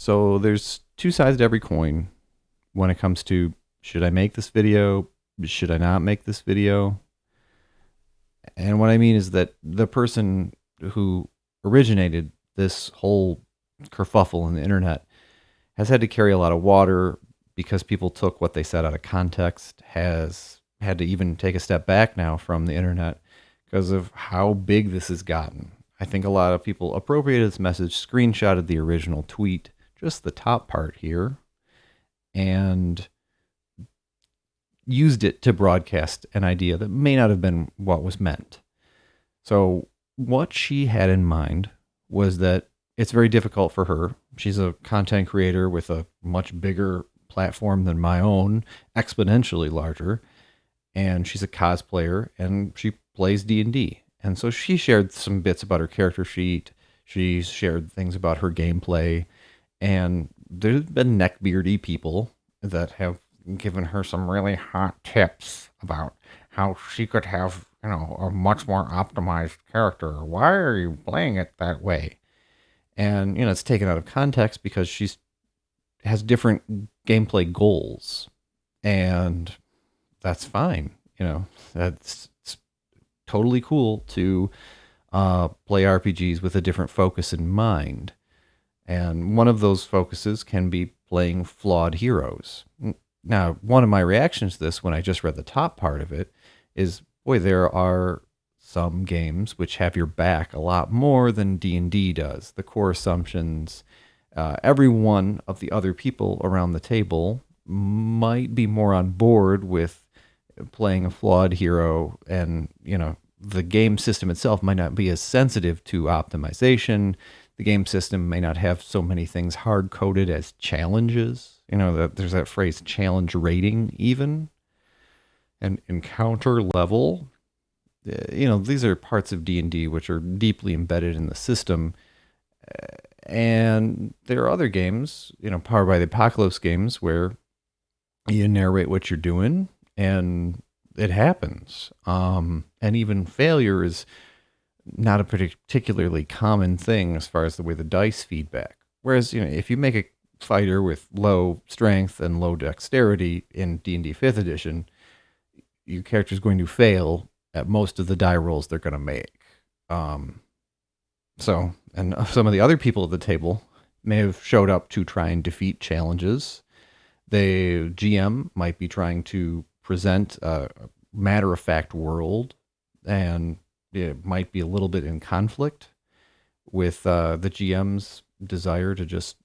So there's two sides to every coin when it comes to should I make this video? Should I not make this video? And what I mean is that the person who originated this whole kerfuffle in the internet has had to carry a lot of water because people took what they said out of context, has had to even take a step back now from the internet because of how big this has gotten. I think a lot of people appropriated this message, screenshotted the original tweet, just the top part here, and used it to broadcast an idea that may not have been what was meant. So, what she had in mind was that it's very difficult for her. She's a content creator with a much bigger platform than my own, exponentially larger, and she's a cosplayer and she plays D&D. And so she shared some bits about her character sheet. She shared things about her gameplay, and there's been neckbeardy people that have given her some really hot tips about how she could have, a much more optimized character. Why are you playing it that way? And, it's taken out of context because she's has different gameplay goals. And that's fine. That's it's totally cool to play RPGs with a different focus in mind. And one of those focuses can be playing flawed heroes. Now, one of my reactions to this when I just read the top part of it is, boy, there are some games which have your back a lot more than D&D does. The core assumptions, every one of the other people around the table might be more on board with playing a flawed hero, and the game system itself might not be as sensitive to optimization. The game system may not have so many things hard coded as challenges. There's that phrase challenge rating even, and encounter level. These are parts of D&D which are deeply embedded in the system. And there are other games, Powered by the Apocalypse games, where you narrate what you're doing and it happens. And even failure is not a particularly common thing as far as the way the dice feedback. Whereas, if you make a fighter with low strength and low dexterity in D&D 5th edition, your character is going to fail at most of the die rolls they're going to make. And some of the other people at the table may have showed up to try and defeat challenges. The GM might be trying to present a matter-of-fact world, and it might be a little bit in conflict with the GM's desire to just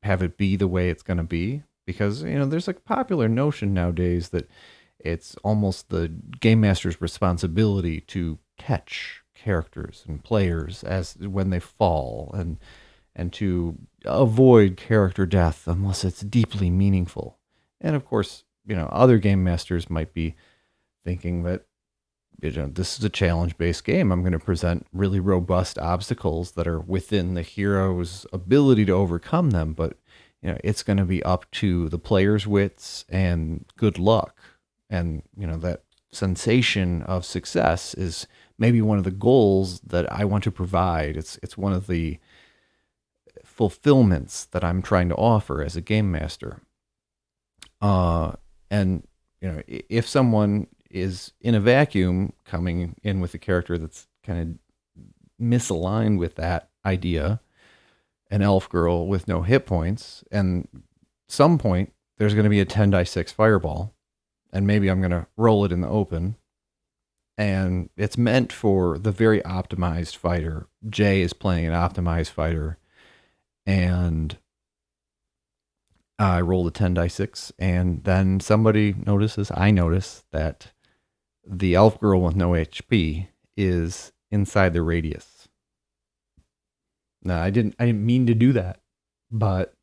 have it be the way it's going to be. Because, there's a popular notion nowadays that it's almost the game master's responsibility to catch characters and players as when they fall, and to avoid character death unless it's deeply meaningful. And of course, other game masters might be thinking that this is a challenge-based game. I'm going to present really robust obstacles that are within the hero's ability to overcome them, but it's going to be up to the player's wits and good luck. And that sensation of success is maybe one of the goals that I want to provide. It's one of the fulfillments that I'm trying to offer as a game master. And if someone is in a vacuum coming in with a character that's kind of misaligned with that idea, an elf girl with no hit points, and some point there's going to be a 10 die 6 fireball, and maybe I'm going to roll it in the open, and it's meant for the very optimized fighter. Jay is playing an optimized fighter, and I rolled a 10 die 6, and then I notice that the elf girl with no HP is inside the radius. Now, I didn't mean to do that, but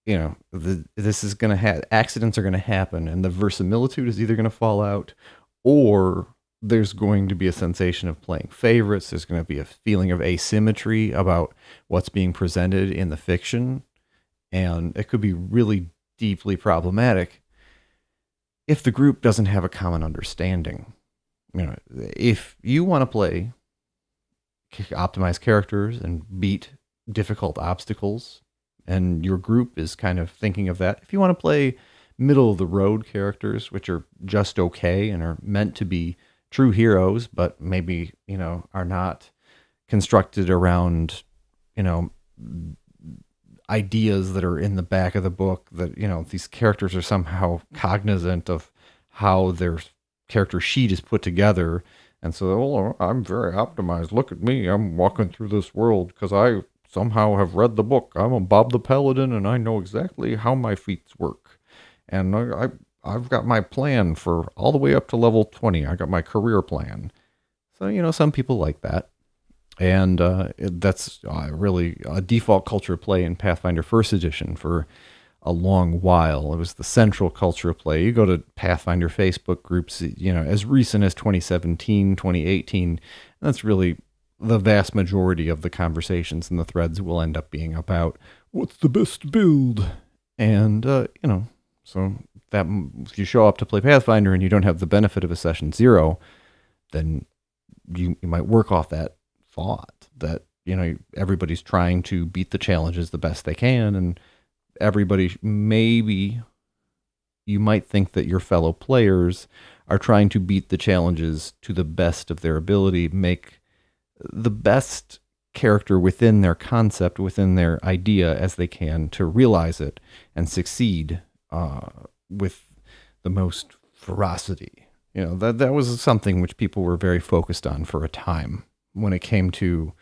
this is going to have accidents are going to happen, and the verisimilitude is either going to fall out, or there's going to be a sensation of playing favorites. There's going to be a feeling of asymmetry about what's being presented in the fiction, and it could be really deeply problematic if the group doesn't have a common understanding. If you want to play optimized characters and beat difficult obstacles, and your group is kind of thinking of that. If you want to play middle of the road characters, which are just okay and are meant to be true heroes, but maybe, are not constructed around, you know, ideas that are in the back of the book, that, these characters are somehow cognizant of how their character sheet is put together. And so, oh, I'm very optimized. Look at me. I'm walking through this world because I somehow have read the book. I'm a Bob the Paladin and I know exactly how my feats work. And I've got my plan for all the way up to level 20. I got my career plan. So, some people like that. And that's really a default culture of play in Pathfinder First Edition for a long while. It was the central culture of play. You go to Pathfinder Facebook groups, as recent as 2017, 2018, and that's really the vast majority of the conversations and the threads will end up being about what's the best build. And, so that if you show up to play Pathfinder and you don't have the benefit of a session 0, then you might work off that thought that, everybody's trying to beat the challenges the best they can. And everybody, maybe you might think that your fellow players are trying to beat the challenges to the best of their ability, make the best character within their concept, within their idea as they can to realize it and succeed with the most ferocity. That was something which people were very focused on for a time when it came to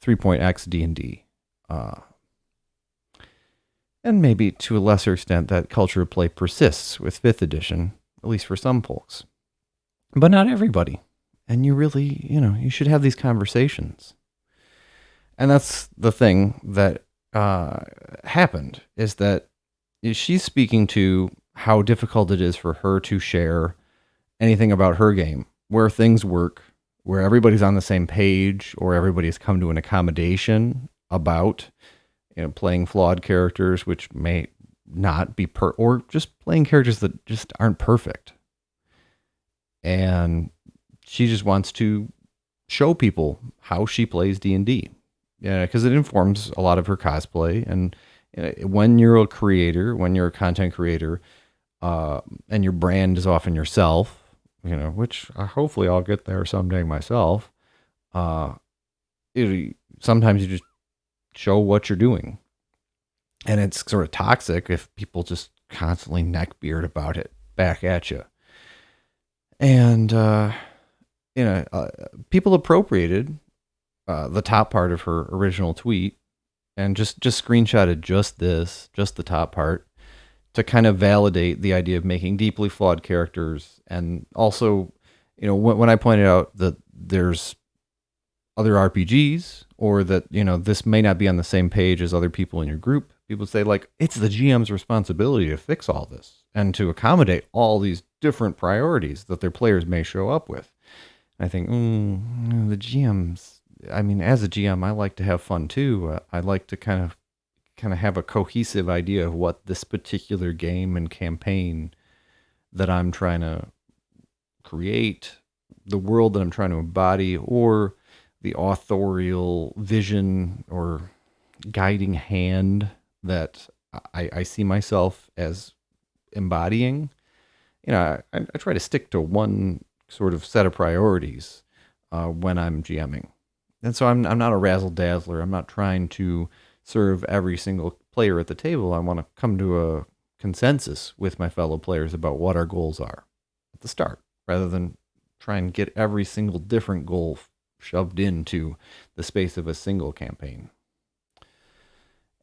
3.x D&D. And maybe to a lesser extent, that culture of play persists with 5th edition, at least for some folks. But not everybody. And you really, you should have these conversations. And that's the thing that happened, is that she's speaking to how difficult it is for her to share anything about her game, where things work, where everybody's on the same page, or everybody has come to an accommodation about, playing flawed characters, which may not be or just playing characters that just aren't perfect. And she just wants to show people how she plays D&D. Yeah, because it informs a lot of her cosplay. And when you're a creator, when you're a content creator, and your brand is often yourself, which hopefully I'll get there someday myself. Sometimes you just show what you're doing. And it's sort of toxic if people just constantly neckbeard about it back at you. And, people appropriated the top part of her original tweet and just screenshotted just the top part, to kind of validate the idea of making deeply flawed characters. And also, when I pointed out that there's other RPGs, or that, this may not be on the same page as other people in your group, people say, like, it's the GM's responsibility to fix all this and to accommodate all these different priorities that their players may show up with. And I think, the GM's, as a GM, I like to have fun too. I like to kind of have a cohesive idea of what this particular game and campaign that I'm trying to create, the world that I'm trying to embody, or the authorial vision or guiding hand that I see myself as embodying. I try to stick to one sort of set of priorities when I'm GMing. And so I'm not a razzle-dazzler. I'm not trying to serve every single player at the table. I want to come to a consensus with my fellow players about what our goals are at the start, rather than try and get every single different goal shoved into the space of a single campaign.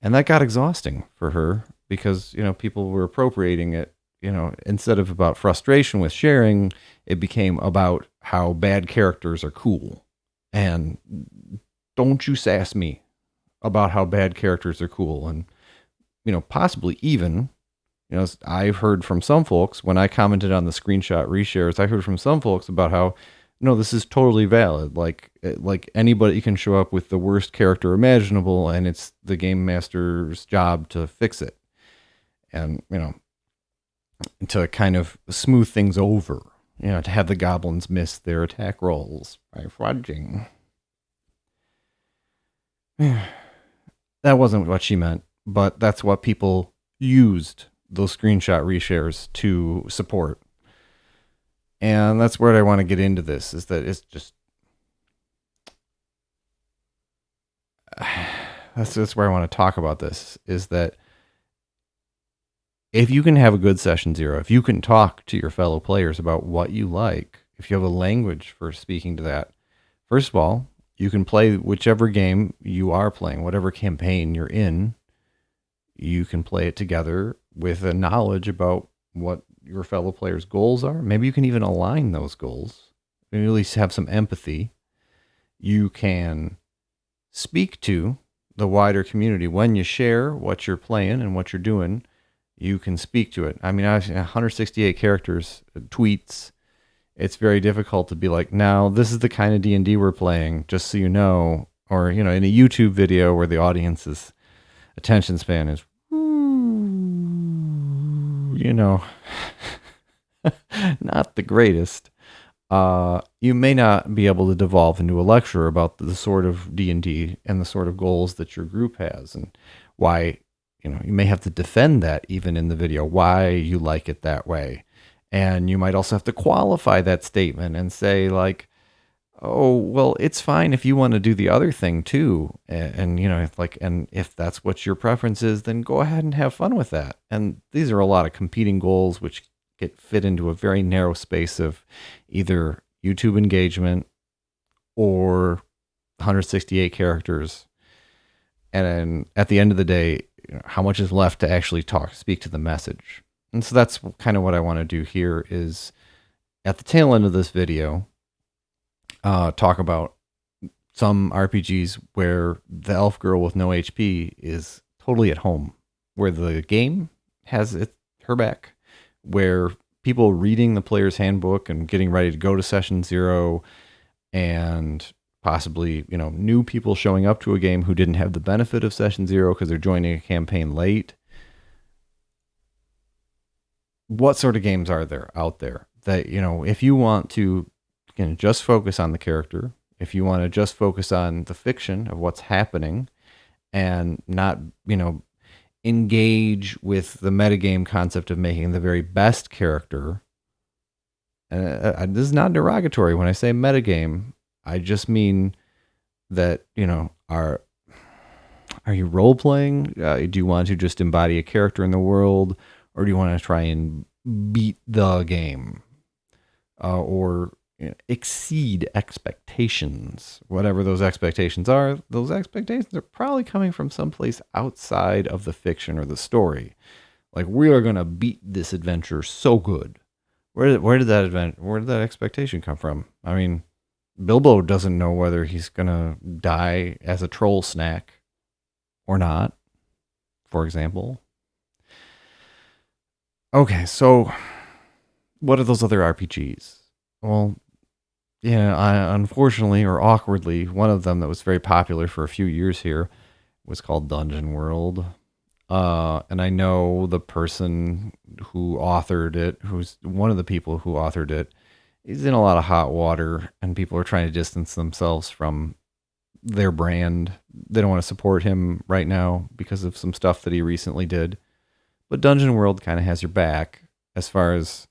And that got exhausting for her because, people were appropriating it. Instead of about frustration with sharing, it became about how bad characters are cool. And don't you sass me about how bad characters are cool. And, possibly even, I've heard from some folks when I commented on the screenshot reshares, I heard from some folks about how, no, this is totally valid. Like anybody can show up with the worst character imaginable, and it's the game master's job to fix it. And, to kind of smooth things over, to have the goblins miss their attack rolls by fudging. That wasn't what she meant, but that's what people used those screenshot reshares to support. And that's where I want to get into this, is that it's just that's where I want to talk about this, is that if you can have a good session zero, if you can talk to your fellow players about what you like, if you have a language for speaking to that, first of all, you can play whichever game you are playing, whatever campaign you're in, you can play it together with a knowledge about what your fellow players' goals are. Maybe you can even align those goals, and at least have some empathy. You can speak to the wider community when you share what you're playing and what you're doing. You can speak to it. I mean, 168 characters, tweets. It's very difficult to be like, now this is the kind of D&D we're playing, just so you know. Or, in a YouTube video where the audience's attention span is, not the greatest. You may not be able to devolve into a lecture about the sort of D&D and the sort of goals that your group has, and why, you may have to defend that even in the video, why you like it that way. And you might also have to qualify that statement and say, like, oh, well, it's fine if you want to do the other thing too. And if that's what your preference is, then go ahead and have fun with that. And these are a lot of competing goals, which get fit into a very narrow space of either YouTube engagement or 168 characters. And then at the end of the day, how much is left to actually speak to the message. And so that's kind of what I want to do here, is at the tail end of this video, talk about some RPGs where the elf girl with no HP is totally at home, where the game has her back, where people reading the player's handbook and getting ready to go to session zero, and possibly, new people showing up to a game who didn't have the benefit of session zero because they're joining a campaign late. What sort of games are there out there that, if you want to just focus on the character, if you want to just focus on the fiction of what's happening and not, engage with the metagame concept of making the very best character. And this is not derogatory when I say metagame. I just mean that, are you role playing? Do you want to just embody a character in the world, or do you want to try and beat the game, or exceed expectations? Whatever those expectations are probably coming from someplace outside of the fiction or the story. Like, we are going to beat this adventure so good. Where did that expectation come from? I mean, Bilbo doesn't know whether he's going to die as a troll snack or not, for example. Okay, so what are those other RPGs? Well, unfortunately or awkwardly, one of them that was very popular for a few years here was called Dungeon World. And I know the person who authored it, who's one of the people who authored it, is in a lot of hot water, and people are trying to distance themselves from their brand. They don't want to support him right now because of some stuff that he recently did. But Dungeon World kind of has your back as far as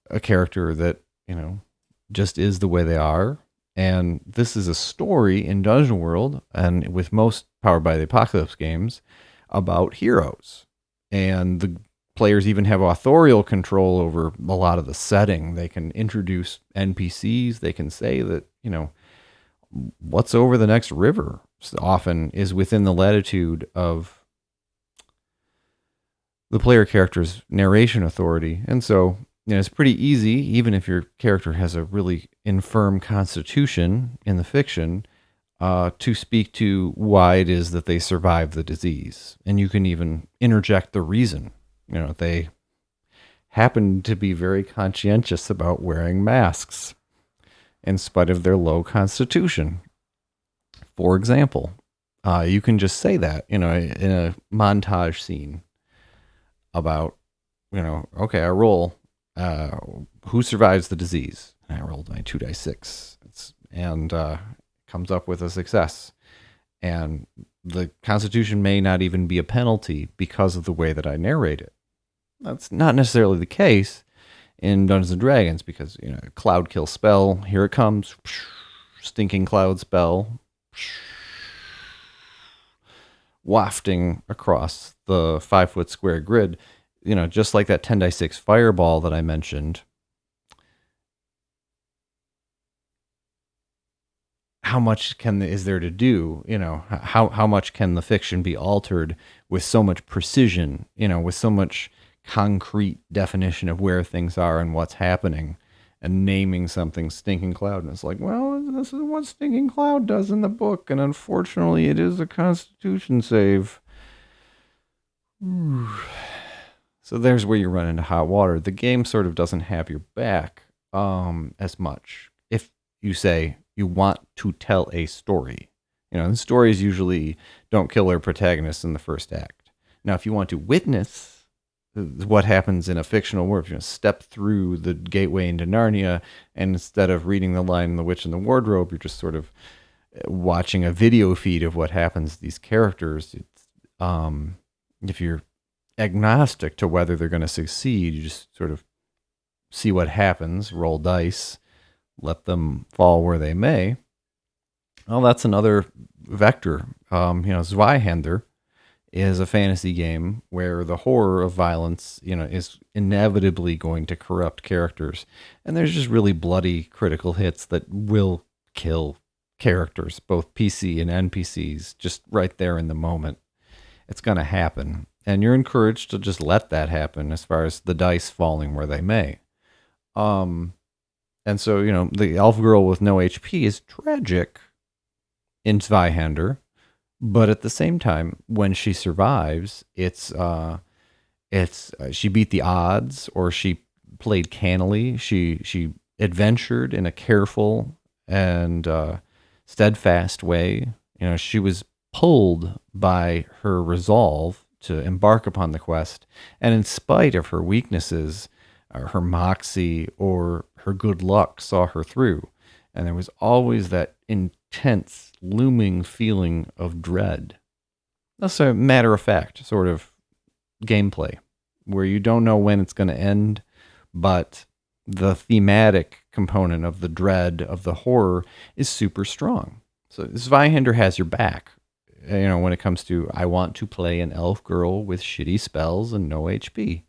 a character that, just is the way they are. And this is a story in Dungeon World, and with most Powered by the Apocalypse games, about heroes. And the players even have authorial control over a lot of the setting. They can introduce NPCs. They can say that, what's over the next river often is within the latitude of the player character's narration authority. And so, it's pretty easy, even if your character has a really infirm constitution in the fiction, to speak to why it is that they survive the disease. And you can even interject the reason. They happen to be very conscientious about wearing masks in spite of their low constitution. For example, you can just say that, in a montage scene about, okay, I roll, who survives the disease? And I rolled my 2d6, and comes up with a success. And the Constitution may not even be a penalty because of the way that I narrate it. That's not necessarily the case in Dungeons and Dragons because, cloud kill spell, here it comes, stinking cloud spell, wafting across the 5-foot square grid, just like that 10 die 6 fireball that I mentioned. How much is there to do? How much can the fiction be altered with so much precision? With so much concrete definition of where things are and what's happening, and naming something stinking cloud. And it's like, well, this is what stinking cloud does in the book, and unfortunately, it is a Constitution save. So there's where you run into hot water. The game sort of doesn't have your back as much. If you say you want to tell a story, the stories usually don't kill their protagonists in the first act. Now, if you want to witness what happens in a fictional world, if you step through the gateway into Narnia, and instead of reading The Lion, the Witch, and the Wardrobe, you're just sort of watching a video feed of what happens to these characters. If you're agnostic to whether they're going to succeed, you just sort of see what happens, roll dice, let them fall where they may. Well, that's another vector. Zweihander is a fantasy game where the horror of violence, is inevitably going to corrupt characters. And there's just really bloody critical hits that will kill characters, both PC and NPCs, just right there in the moment. It's going to happen. And you're encouraged to just let that happen as far as the dice falling where they may. And so, the elf girl with no HP is tragic in Zweihander. But at the same time, when she survives, it's she beat the odds, or she played cannily. She adventured in a careful and steadfast way. She was pulled by her resolve to embark upon the quest, and in spite of her weaknesses, her moxie or her good luck saw her through. And there was always that intense, looming feeling of dread. That's a matter-of-fact sort of gameplay, where you don't know when it's going to end, but the thematic component of the dread, of the horror, is super strong. So Zweihander has your back, when it comes to, I want to play an elf girl with shitty spells and no HP,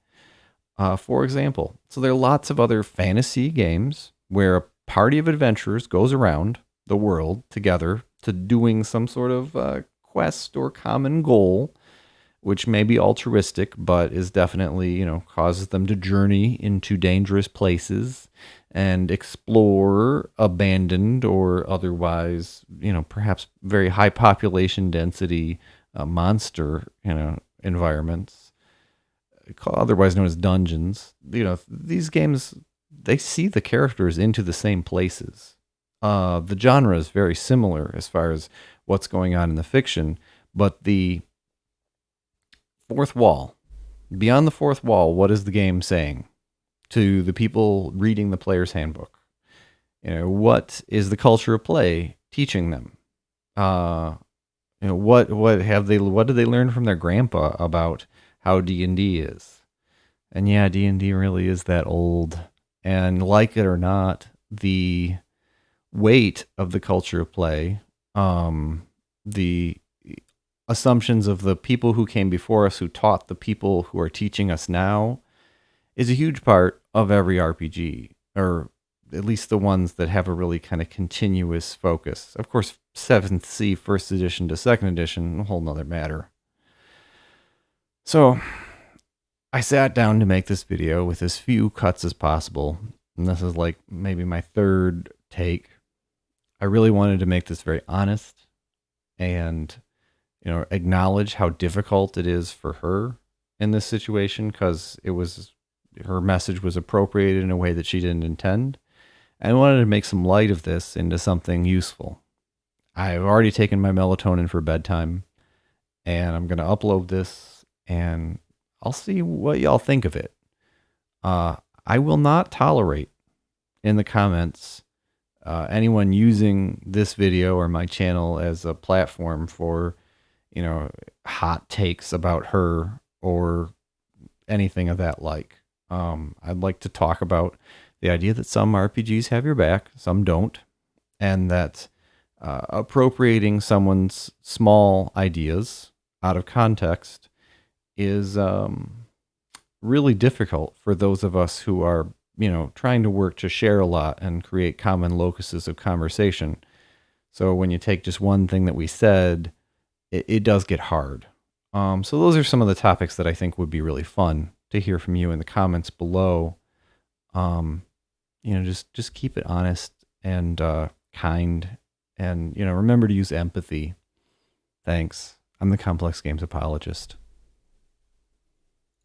for example. So there are lots of other fantasy games where a party of adventurers goes around the world together to doing some sort of quest or common goal, which may be altruistic, but is definitely, causes them to journey into dangerous places and explore abandoned or otherwise, perhaps very high population density monster, environments, otherwise known as dungeons. These games, they see the characters into the same places. The genre is very similar as far as what's going on in the fiction, but the fourth wall, beyond the fourth wall, what is the game saying to the people reading the player's handbook? What is the culture of play teaching them? What did they learn from their grandpa about how D&D is? And yeah, D&D really is that old. And like it or not, the weight of the culture of play, the assumptions of the people who came before us, who taught the people who are teaching us now, is a huge part of every RPG, or at least the ones that have a really kind of continuous focus. Of course, 7th C, 1st edition to 2nd edition, a whole nother matter. So I sat down to make this video with as few cuts as possible, and this is like maybe my third take. I really wanted to make this very honest and, acknowledge how difficult it is for her in this situation, because her message was appropriated in a way that she didn't intend. I wanted to make some light of this into something useful. I've already taken my melatonin for bedtime, and I'm going to upload this, and I'll see what y'all think of it. I will not tolerate in the comments anyone using this video or my channel as a platform for, hot takes about her or anything of that like. I'd like to talk about the idea that some RPGs have your back, some don't, and that appropriating someone's small ideas out of context is really difficult for those of us who are, trying to work to share a lot and create common locuses of conversation. So when you take just one thing that we said, it does get hard. So those are some of the topics that I think would be really fun to hear from you in the comments below. Just keep it honest and kind, and remember to use empathy. Thanks. I'm the Complex Games apologist.